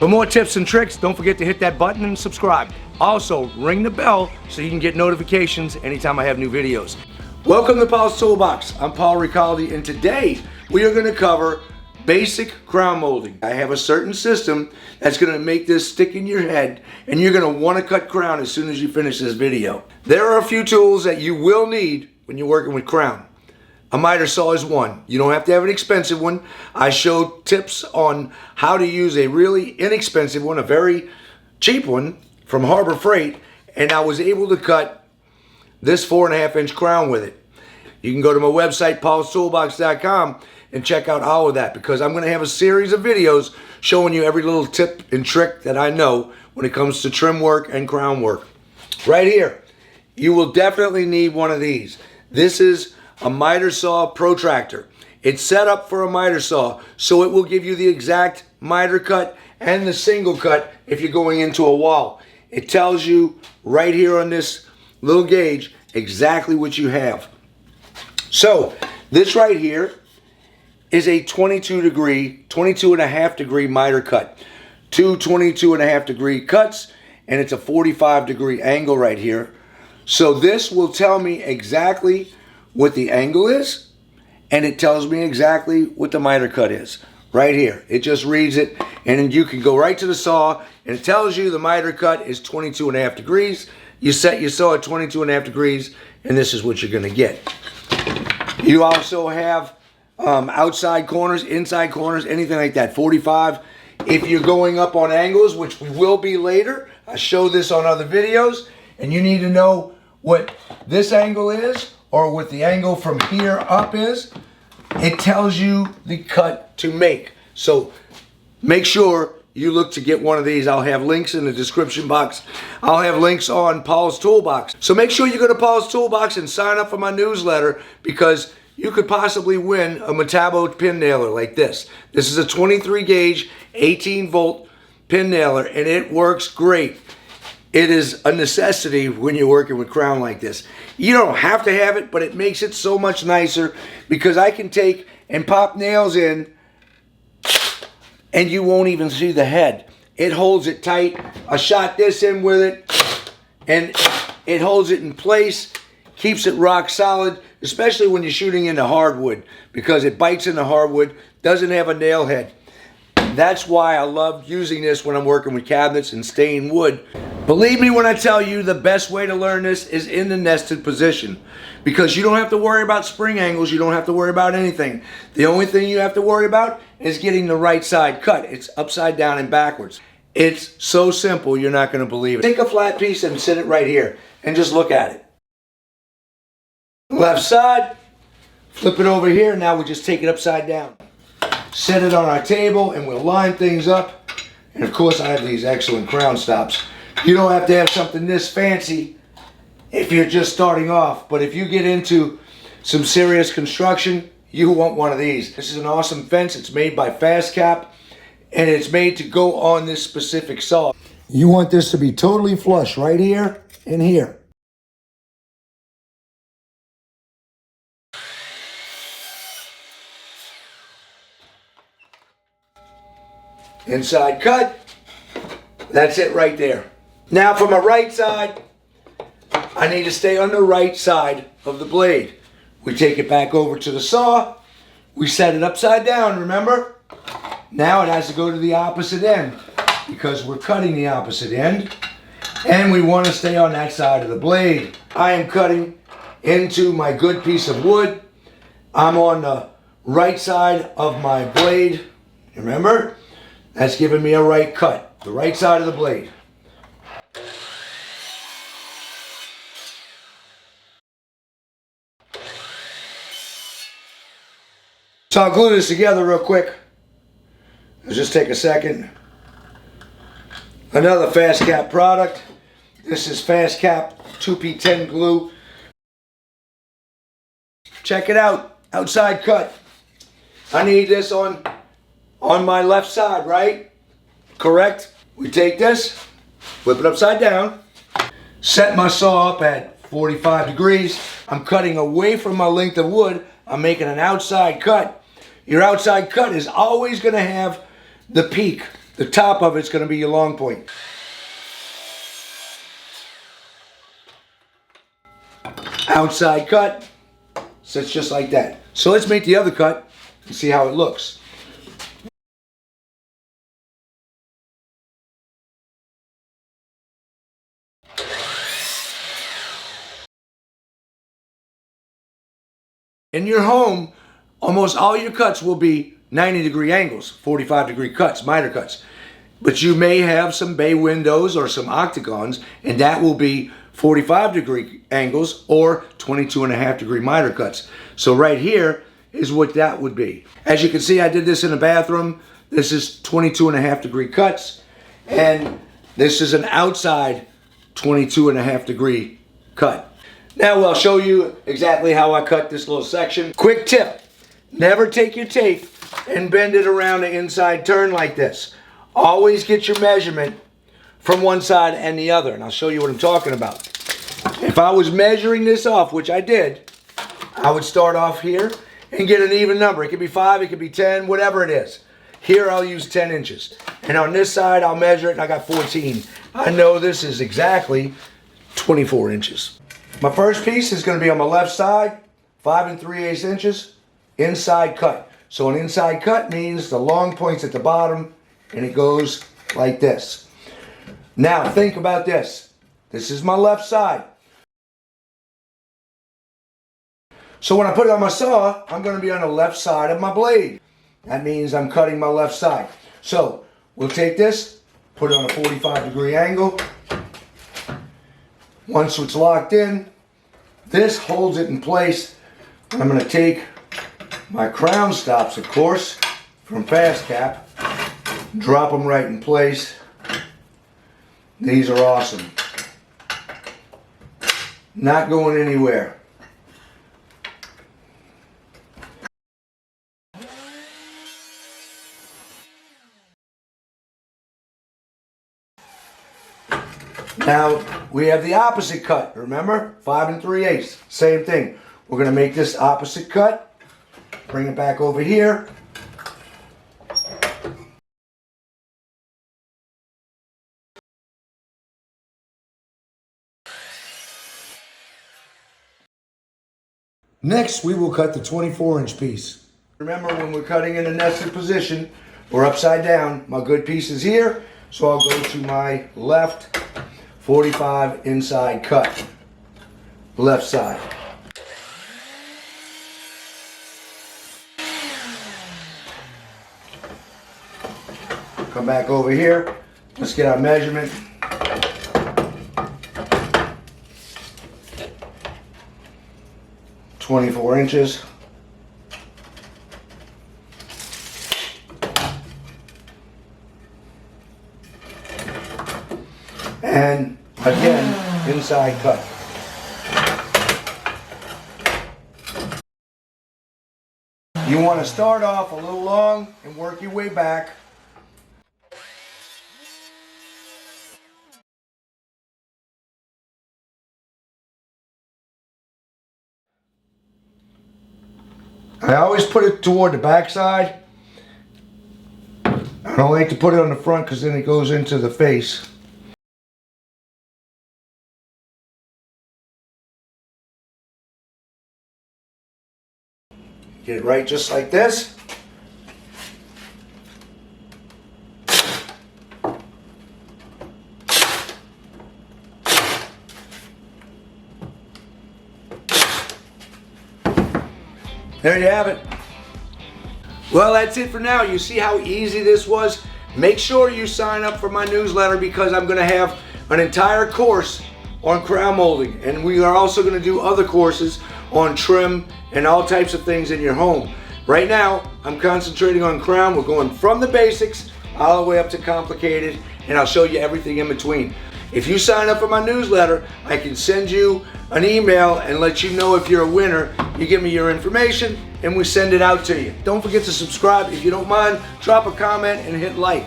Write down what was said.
For more tips and tricks, don't forget to hit that button and subscribe. Also, ring the bell so you can get notifications anytime I have new videos. Welcome to Paul's Toolbox. I'm Paul Ricalde, and today we are going to cover basic crown molding. I have a certain system that's going to make this stick in your head, and you're going to want to cut crown as soon as you finish this video. There are a few tools that you will need when you're working with crown. A miter saw is one. You don't have to have an expensive one. I show tips on how to use a really inexpensive one, a very cheap one from Harbor Freight, and I was able to cut this 4.5-inch crown with it. You can go to my website, paulstoolbox.com, and check out all of that, because I'm going to have a series of videos showing you every little tip and trick that I know when it comes to trim work and crown work. Right here, you will definitely need one of these. This is a miter saw protractor. It's set up for a miter saw, so it will give you the exact miter cut and the single cut if you're going into a wall. It tells you right here on this little gauge exactly what you have. So this right here is a 22.5 degree miter cut. Two 22.5 degree cuts, and it's a 45 degree angle right here. So this will tell me exactly what the angle is, and it tells me exactly what the miter cut is. Right here. It just reads it, and then you can go right to the saw, and it tells you the miter cut is 22.5 degrees. You set your saw at 22.5 degrees, and this is what you're going to get. You also have outside corners, inside corners, anything like that. 45. If you're going up on angles, which we will be later, I show this on other videos, and you need to know what this angle is, or what the angle from here up is. It tells you the cut to make. So make sure you look to get one of these. I'll have links in the description box. I'll have links on Paul's Toolbox. So make sure you go to Paul's Toolbox and sign up for my newsletter, because you could possibly win a Metabo pin nailer like this. This is a 23 gauge, 18 volt pin nailer, and it works great. It is a necessity when you're working with crown like this. You don't have to have it, but it makes it so much nicer, because I can take and pop nails in and you won't even see the head. It holds it tight. I shot this in with it, and it holds it in place, keeps it rock solid, especially when you're shooting into hardwood, because it bites into hardwood, doesn't have a nail head. That's why I love using this when I'm working with cabinets and stained wood. Believe me when I tell you, the best way to learn this is in the nested position, because you don't have to worry about spring angles. You don't have to worry about anything. The only thing you have to worry about is getting the right side cut. It's upside down and backwards. It's so simple, you're not going to believe it. Take a flat piece and sit it right here and just look at it. Left side, flip it over here. Now we just take it upside down. Set it on our table, and we'll line things up. And of course, I have these excellent crown stops. You don't have to have something this fancy if you're just starting off, but if you get into some serious construction, you want one of these. This is an awesome fence. It's made by Fast Cap, and it's made to go on this specific saw. You want this to be totally flush right here and here. Inside cut. That's it right there. Now for my right side, I need to stay on the right side of the blade. We take it back over to the saw. We set it upside down, remember? Now it has to go to the opposite end, because we're cutting the opposite end, and we want to stay on that side of the blade. I am cutting into my good piece of wood. I'm on the right side of my blade. Remember? That's giving me a right cut, the right side of the blade. So I'll glue this together real quick. Let's just take a second. Another Fast Cap product. This is Fast Cap 2P10 glue. Check it out, outside cut. I need this on my left side, right? Correct? We take this, flip it upside down, set my saw up at 45 degrees. I'm cutting away from my length of wood. I'm making an outside cut. Your outside cut is always going to have the peak The top of it's going to be your long point. Outside cut sits just like that. So let's make the other cut and see how it looks. In your home, almost all your cuts will be 90-degree angles, 45-degree cuts, miter cuts. But you may have some bay windows or some octagons, and that will be 45-degree angles or 22.5-degree miter cuts. So right here is what that would be. As you can see, I did this in a bathroom. This is 22.5-degree cuts, and this is an outside 22.5-degree cut. Now I'll show you exactly how I cut this little section. Quick tip, never take your tape and bend it around the inside turn like this. Always get your measurement from one side and the other, and I'll show you what I'm talking about. If I was measuring this off, which I did, I would start off here and get an even number. It could be 5, it could be 10, whatever it is. Here I'll use 10 inches. And on this side I'll measure it and I got 14. I know this is exactly 24 inches. My first piece is going to be on my left side, 5 3/8 inches, inside cut. So an inside cut means the long point's at the bottom and it goes like this. Now think about this. This is my left side. So when I put it on my saw, I'm going to be on the left side of my blade. That means I'm cutting my left side. So we'll take this, put it on a 45-degree angle. Once it's locked in, this holds it in place. I'm going to take my crown stops, of course, from Fast Cap, drop them right in place. These are awesome. Not going anywhere. Now we have the opposite cut, remember? 5 3/8, same thing. We're going to make this opposite cut, bring it back over here. Next we will cut the 24-inch piece. Remember, when we're cutting in a nested position, we're upside down. My good piece is here, so I'll go to my left 45 inside cut, left side. Come back over here. Let's get our measurement. "24 inches. And again, inside cut. You want to start off a little long and work your way back. I always put it toward the back side. I don't like to put it on the front because then it goes into the face. Get it right just like this. There you have it. Well, that's it for now. You see how easy this was? Make sure you sign up for my newsletter because I'm going to have an entire course on crown molding, and we are also going to do other courses on trim and all types of things in your home. Right now, I'm concentrating on crown. We're going from the basics all the way up to complicated, and I'll show you everything in between. If you sign up for my newsletter, I can send you an email and let you know if you're a winner. You give me your information and we send it out to you. Don't forget to subscribe. If you don't mind, drop a comment and hit like.